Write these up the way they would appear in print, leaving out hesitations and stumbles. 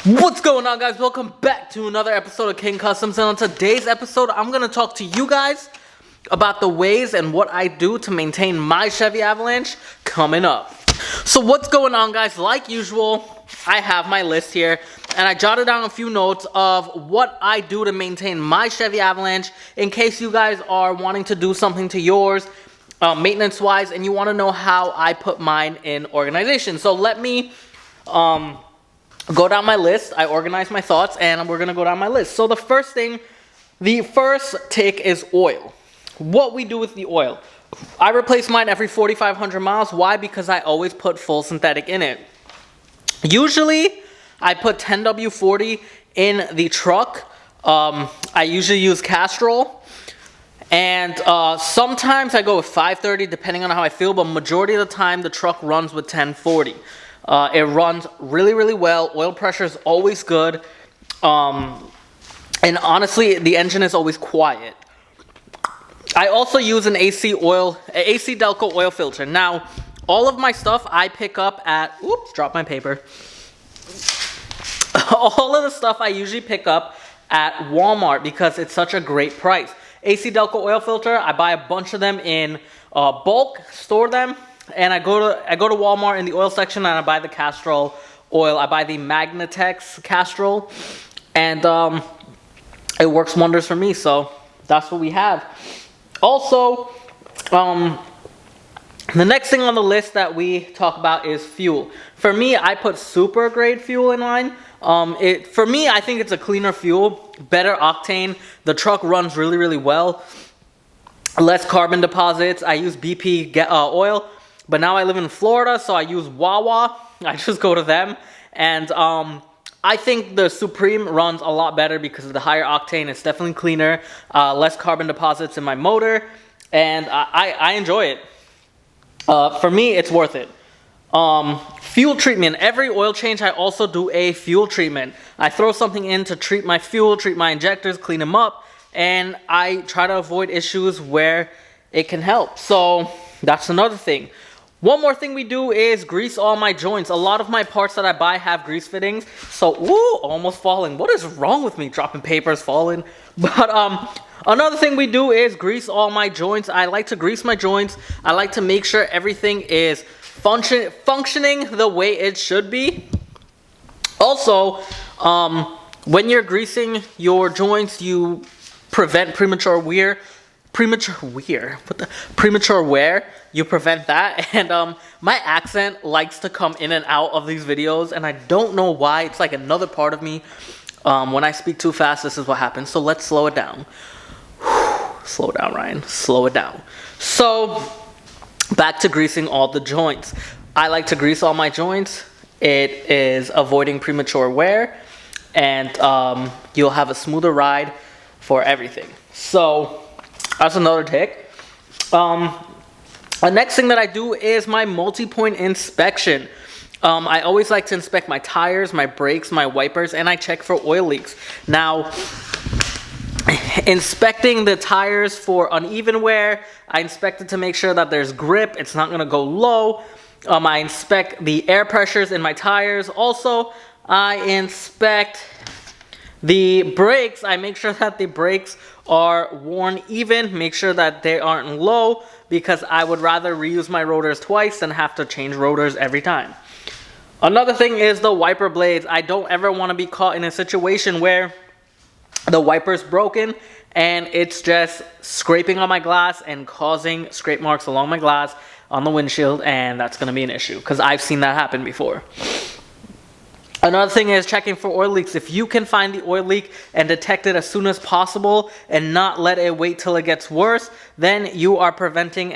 What's going on, guys? Welcome back to another episode of King Customs, and on today's episode I'm going to talk to you guys about the ways and what I do to maintain my Chevy Avalanche coming up. So what's going on, guys? Like usual, I have my list here and I jotted down a few notes of what I do to maintain my Chevy Avalanche in case you guys are wanting to do something to yours maintenance wise and you want to know how I put mine in organization. So let me go down my list. I organized my thoughts and we're gonna go down my list. So the first take is oil. What we do with the oil. I replace mine every 4,500 miles. Why? Because I always put full synthetic in it. Usually I put 10W40 in the truck. I usually use Castrol. And sometimes I go with 530 depending on how I feel, but majority of the time the truck runs with 1040. It runs really well. Oil pressure is always good. And honestly, the engine is always quiet. I also use an AC Delco oil filter. Now, all of my stuff I pick up at, oops, dropped my paper. All of the stuff I usually pick up at Walmart because it's such a great price. AC Delco oil filter, I buy a bunch of them in bulk, store them. And I go to Walmart in the oil section and I buy the Castrol oil. I buy the Magnatex Castrol, and it works wonders for me. So that's what we have. Also, the next thing on the list that we talk about is fuel. For me, I put super grade fuel in mine. For me, I think it's a cleaner fuel, better octane. The truck runs really well. Less carbon deposits. I use BP oil. But now I live in Florida, so I use Wawa. I just go to them. And I think the Supreme runs a lot better because of the higher octane. It's definitely cleaner, less carbon deposits in my motor. And I enjoy it. For me, it's worth it. Fuel treatment. Every oil change, I also do a fuel treatment. I throw something in to treat my fuel, treat my injectors, clean them up. And I try to avoid issues where it can help. So that's another thing. One more thing we do is grease all my joints. A lot of my parts that I buy have grease fittings. So, woo, almost falling. What is wrong with me? Dropping papers, falling. But another thing we do is grease all my joints. I like to grease my joints. I like to make sure everything is functioning the way it should be. Also, when you're greasing your joints, you prevent premature wear. You prevent that. And my accent likes to come in and out of these videos, and I don't know why. It's like another part of me. When I speak too fast, this is what happens. So let's slow it down. Slow it down, Ryan. Slow it down. So back to greasing all the joints. I like to grease all my joints. It is avoiding premature wear, and you'll have a smoother ride for everything. So that's another tick. The next thing that I do is my multi-point inspection. I always like to inspect my tires, my brakes, my wipers, and I check for oil leaks. Now, inspecting the tires for uneven wear, I inspect it to make sure that there's grip, it's not going to go low. I inspect the air pressures in my tires. Also, I inspect the brakes. I make sure that the brakes are worn even, make sure that they aren't low, because I would rather reuse my rotors twice than have to change rotors every time. Another thing is the wiper blades. I don't ever want to be caught in a situation where the wiper's broken and it's just scraping on my glass and causing scrape marks along my glass on the windshield, and that's going to be an issue because I've seen that happen before. Another thing is checking for oil leaks. If you can find the oil leak and detect it as soon as possible and not let it wait till it gets worse, then you are preventing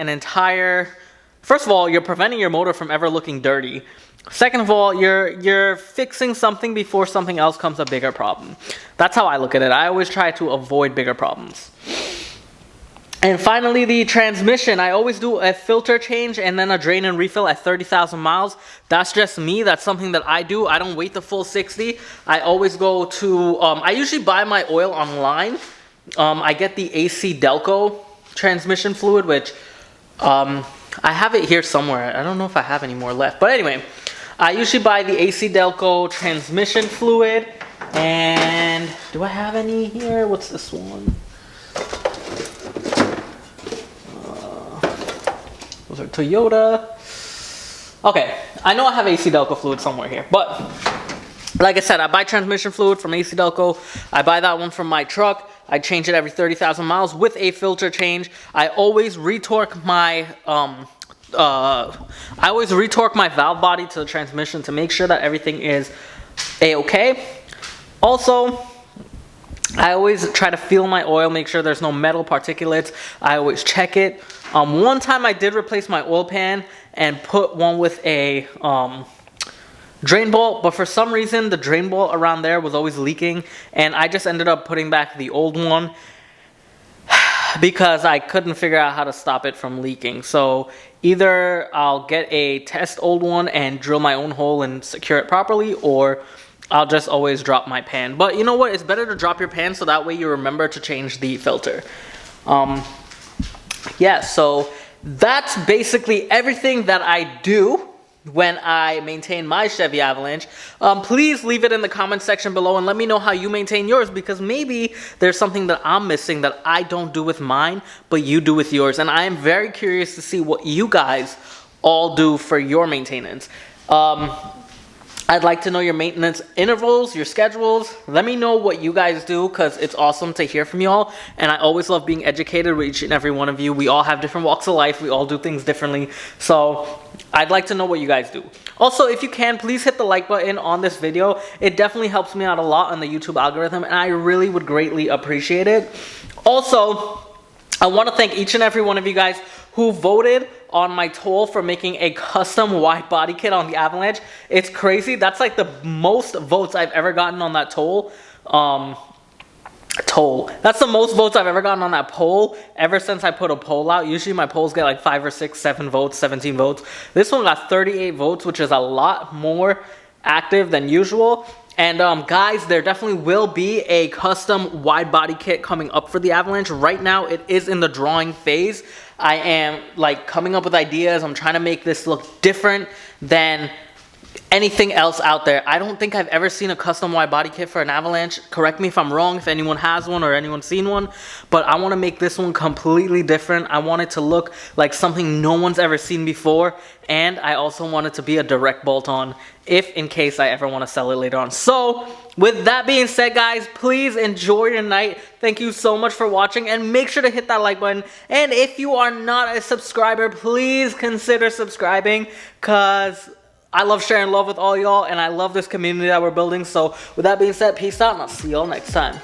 first of all, you're preventing your motor from ever looking dirty. Second of all, you're fixing something before something else comes a bigger problem. That's how I look at it. I always try to avoid bigger problems. And finally, the transmission. I always do a filter change and then a drain and refill at 30,000 miles. That's just me. That's something that I do. I don't wait the full 60. I always go to, I usually buy my oil online. I get the AC Delco transmission fluid, which I have it here somewhere. I don't know if I have any more left. But anyway, I usually buy the AC Delco transmission fluid. And do I have any here? What's this one? Those are Toyota. Okay, I know I have AC Delco fluid somewhere here, but like I said, I buy transmission fluid from AC Delco. I buy that one from my truck. I change it every 30,000 miles with a filter change. I always retorque my valve body to the transmission to make sure that everything is a-okay. Also, I always try to feel my oil, make sure there's no metal particulates. I always check it. One time I did replace my oil pan and put one with a drain bolt, but for some reason the drain bolt around there was always leaking, and I just ended up putting back the old one because I couldn't figure out how to stop it from leaking. So either I'll get a test old one and drill my own hole and secure it properly, or I'll just always drop my pan. But you know what? It's better to drop your pan so that way you remember to change the filter. Yeah, so that's basically everything that I do when I maintain my Chevy Avalanche. Please leave it in the comment section below and let me know how you maintain yours, because maybe there's something that I'm missing that I don't do with mine, but you do with yours. And I am very curious to see what you guys all do for your maintenance. I'd like to know your maintenance intervals, your schedules. Let me know what you guys do, because it's awesome to hear from y'all. And I always love being educated with each and every one of you. We all have different walks of life. We all do things differently. So I'd like to know what you guys do. Also, if you can, please hit the like button on this video. It definitely helps me out a lot on the YouTube algorithm, and I really would greatly appreciate it. Also, I want to thank each and every one of you guys who voted on my toll for making a custom wide body kit on the Avalanche. It's crazy. That's like the most votes I've ever gotten on that toll. That's the most votes I've ever gotten on that poll ever since I put a poll out. Usually my polls get like 5 or 6, 7 votes, 17 votes. This one got 38 votes, which is a lot more active than usual. And guys, there definitely will be a custom wide body kit coming up for the Avalanche. Right now, it is in the drawing phase. I am like coming up with ideas. I'm trying to make this look different than anything else out there. I don't think I've ever seen a custom wide body kit for an Avalanche. Correct me if I'm wrong, if anyone has one or anyone's seen one, but I want to make this one completely different. I want it to look like something no one's ever seen before, and I also want it to be a direct bolt-on if in case I ever want to sell it later on. So with that being said, guys, please enjoy your night. Thank you so much for watching, and make sure to hit that like button. And if you are not a subscriber, please consider subscribing, because I love sharing love with all y'all, and I love this community that we're building. So with that being said, peace out, and I'll see y'all next time.